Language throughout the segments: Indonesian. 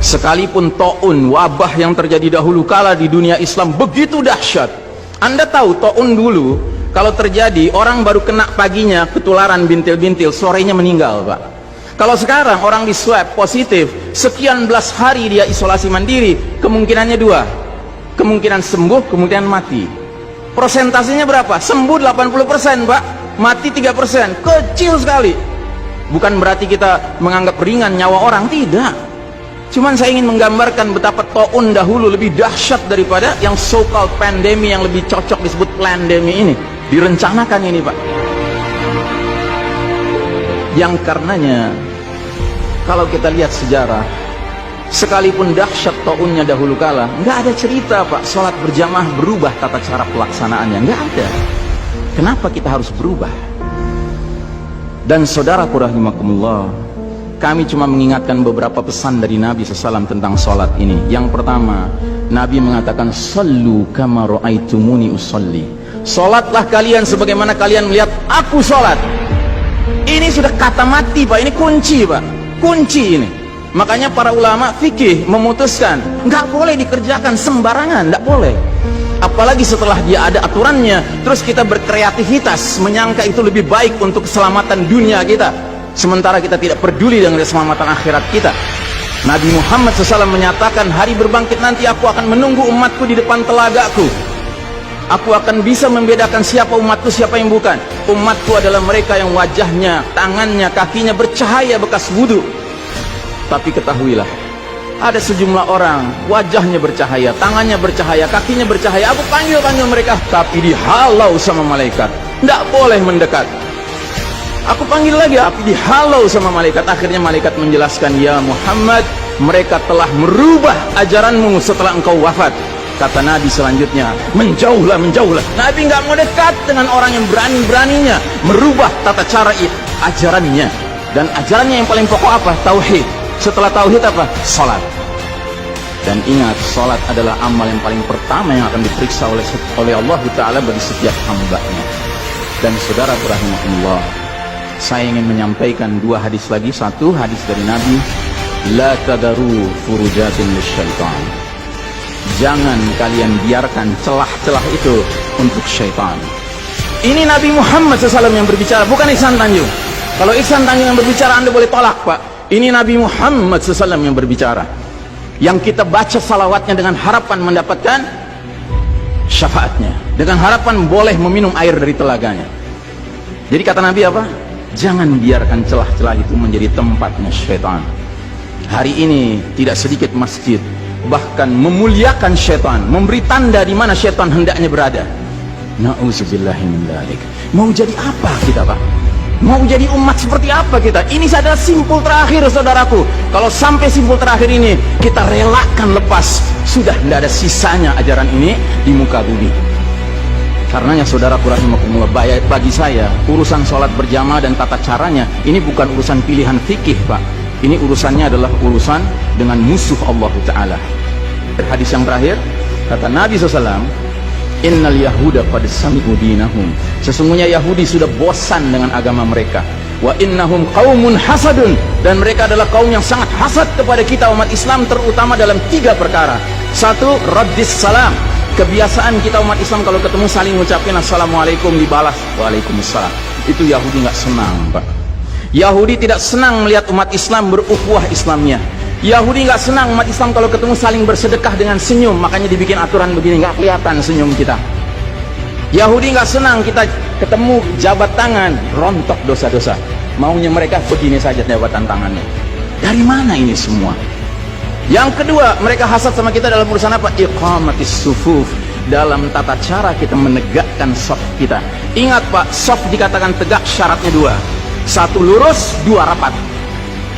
Sekalipun taun, wabah yang terjadi dahulu kala di dunia Islam begitu dahsyat. Anda tahu taun dulu kalau terjadi orang baru kena paginya ketularan bintil-bintil, sorenya meninggal, Pak. Kalau sekarang orang di swab positif, sekian belas hari dia isolasi mandiri, kemungkinannya dua, kemungkinan sembuh, kemungkinan mati. Persentasenya berapa? Sembuh 80%, Pak, mati 3%, kecil sekali. Bukan berarti kita menganggap ringan nyawa orang, tidak. Cuman saya ingin menggambarkan betapa taun dahulu lebih dahsyat daripada yang so-called pandemi, yang lebih cocok disebut plandemi ini. Direncanakan ini, Pak. Yang karenanya kalau kita lihat sejarah, sekalipun dahsyat taunnya dahulu kala, nggak ada cerita, Pak, sholat berjamaah berubah tata cara pelaksanaannya, nggak ada. Kenapa kita harus berubah? Dan saudaraku rahimakumullah, kami cuma mengingatkan beberapa pesan dari Nabi SAW tentang sholat ini. Yang pertama, Nabi mengatakan, sallu kama ra'aitumuni usolli. Sholatlah kalian sebagaimana kalian melihat aku sholat. Ini sudah kata mati, Pak. Ini kunci, Pak. Kunci ini. Makanya para ulama fikih memutuskan nggak boleh dikerjakan sembarangan, nggak boleh. Apalagi setelah dia ada aturannya, terus kita berkreativitas menyangka itu lebih baik untuk keselamatan dunia kita, sementara kita tidak peduli dengan keselamatan akhirat kita. Nabi Muhammad SAW menyatakan, hari berbangkit nanti aku akan menunggu umatku di depan telagaku. Aku akan bisa membedakan siapa umatku, siapa yang bukan. Umatku adalah mereka yang wajahnya, tangannya, kakinya bercahaya bekas wudhu. Tapi ketahuilah, ada sejumlah orang wajahnya bercahaya, tangannya bercahaya, kakinya bercahaya. Aku panggil mereka, tapi dihalau sama malaikat, tidak boleh mendekat. Aku panggil lagi, tapi dihalau sama malaikat. Akhirnya malaikat menjelaskan, ya Muhammad, mereka telah merubah ajaranmu setelah engkau wafat. Kata Nabi selanjutnya, menjauhlah, menjauhlah. Nabi nggak mau dekat dengan orang yang berani-beraninya merubah tata cara ajarannya. Dan ajarannya yang paling pokok apa? Tauhid. Setelah tauhid apa? Salat. Dan ingat, salat adalah amal yang paling pertama yang akan diperiksa oleh Allah Ta'ala bagi setiap hambanya. Dan saudara rahimahullah, saya ingin menyampaikan dua hadis lagi. Satu hadis dari Nabi, la tadaru furujatin lisyaitan. Jangan kalian biarkan celah-celah itu untuk syaitan. Ini Nabi Muhammad SAW yang berbicara, bukan Ihsan Tanjung. Kalau Ihsan Tanjung yang berbicara, Anda boleh tolak, Pak. Ini Nabi Muhammad SAW yang berbicara, yang kita baca salawatnya dengan harapan mendapatkan syafaatnya, dengan harapan boleh meminum air dari telaganya. Jadi kata Nabi apa? Jangan biarkan celah-celah itu menjadi tempatnya syaitan. Hari ini tidak sedikit masjid bahkan memuliakan syaitan, memberi tanda di mana syaitan hendaknya berada. Na'udzubillahi min dzalik. Mau jadi apa kita, Pak? Mau jadi umat seperti apa kita? Ini adalah simpul terakhir, saudaraku. Kalau sampai simpul terakhir ini kita relakan lepas, sudah tidak ada sisanya ajaran ini di muka bumi. Karenanya saudaraku rahimakumullah, bagi saya urusan sholat berjamaah dan tata caranya ini bukan urusan pilihan fikih, Pak. Ini urusannya adalah urusan dengan musuh Allah Ta'ala. Hadis yang terakhir, kata Nabi SAW, innal yahuda qad sami'u dinahum. Sesungguhnya Yahudi sudah bosan dengan agama mereka. Wa innahum qaumun hasadun. Dan mereka adalah kaum yang sangat hasad kepada kita umat Islam, terutama dalam tiga perkara. Satu, raddis salam. Kebiasaan kita umat Islam kalau ketemu saling ngucapin assalamualaikum, dibalas waalaikumsalam. Itu Yahudi nggak senang, Pak. Yahudi tidak senang melihat umat Islam berukhuwah Islamnya. Yahudi nggak senang umat Islam kalau ketemu saling bersedekah dengan senyum. Makanya dibikin aturan begini, nggak kelihatan senyum kita. Yahudi nggak senang kita ketemu jabat tangan, rontok dosa-dosa. Maunya mereka begini saja jabatan tangannya. Dari mana ini semua? Yang kedua, mereka hasad sama kita dalam urusan apa? Iqamatis sufuf. Dalam tata cara kita menegakkan shaf kita. Ingat, Pak, shaf dikatakan tegak syaratnya dua. Satu, lurus, dua, rapat.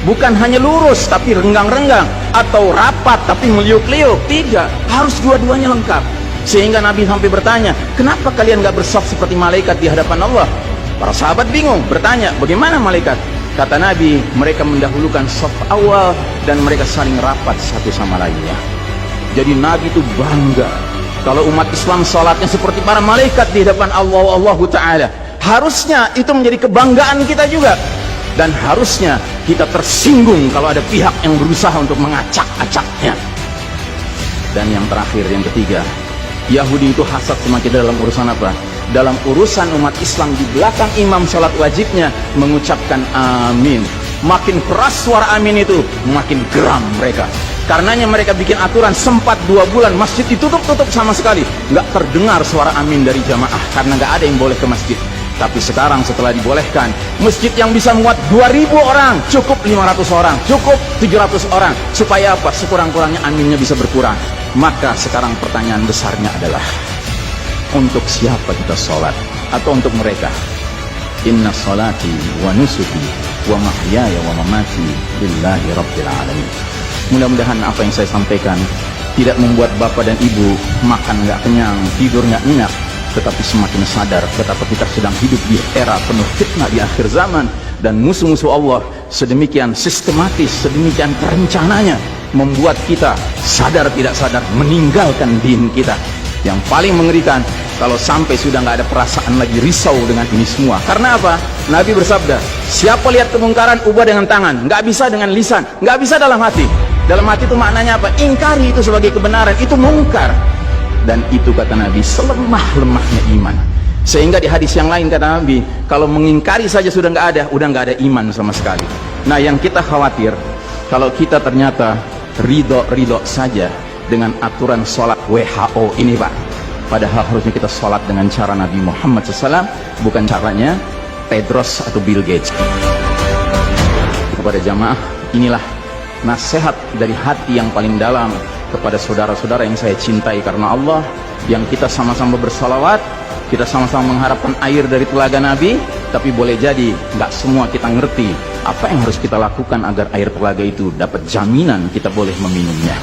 Bukan hanya lurus tapi renggang-renggang, atau rapat tapi meliuk-liuk. Tidak, harus dua-duanya lengkap. Sehingga Nabi sampai bertanya, kenapa kalian gak bersaf seperti malaikat di hadapan Allah? Para sahabat bingung, bertanya, bagaimana malaikat? Kata Nabi, mereka mendahulukan saf awal dan mereka saling rapat satu sama lainnya. Jadi Nabi itu bangga kalau umat Islam sholatnya seperti para malaikat di hadapan Allah Ta'ala. Harusnya itu menjadi kebanggaan kita juga. Dan harusnya kita tersinggung kalau ada pihak yang berusaha untuk mengacak-acaknya. Dan yang terakhir, yang ketiga, Yahudi itu hasad sama kita dalam urusan apa? Dalam urusan umat Islam, di belakang imam sholat wajibnya mengucapkan amin. Makin keras suara amin itu, makin geram mereka. Karenanya mereka bikin aturan, sempat 2 bulan masjid ditutup-tutup sama sekali, nggak terdengar suara amin dari jamaah, karena nggak ada yang boleh ke masjid. Tapi sekarang setelah dibolehkan, masjid yang bisa muat 2000 orang, cukup 500 orang, cukup 700 orang. Supaya apa? Sekurang-kurangnya aminnya bisa berkurang. Maka sekarang pertanyaan besarnya adalah, untuk siapa kita sholat? Atau untuk mereka? Inna sholati wa nusuki wa mahyaya wa mamati lillahi rabbil alamin. Mudah-mudahan apa yang saya sampaikan tidak membuat bapak dan ibu makan nggak kenyang, tidur nggak nyenyak, tetapi semakin sadar betapa kita sedang hidup di era penuh fitnah di akhir zaman, dan musuh-musuh Allah sedemikian sistematis, sedemikian rencananya membuat kita sadar tidak sadar meninggalkan din kita. Yang paling mengerikan kalau sampai sudah nggak ada perasaan lagi risau dengan ini semua. Karena apa? Nabi bersabda, siapa lihat kemungkaran ubah dengan tangan, nggak bisa dengan lisan, nggak bisa dalam hati. Dalam hati itu maknanya apa? Ingkari itu sebagai kebenaran, itu mungkar. Dan itu kata Nabi selemah-lemahnya iman. Sehingga di hadis yang lain kata Nabi, kalau mengingkari saja sudah nggak ada, udah nggak ada iman sama sekali. Nah, yang kita khawatir kalau kita ternyata ridho saja dengan aturan sholat WHO ini, Pak. Padahal harusnya kita sholat dengan cara Nabi Muhammad SAW, bukan caranya Tedros atau Bill Gates. Kepada jamaah, inilah nasihat dari hati yang paling dalam kepada saudara-saudara yang saya cintai karena Allah, yang kita sama-sama bersalawat, kita sama-sama mengharapkan air dari telaga Nabi. Tapi boleh jadi nggak semua kita ngerti apa yang harus kita lakukan agar air telaga itu dapat jaminan kita boleh meminumnya.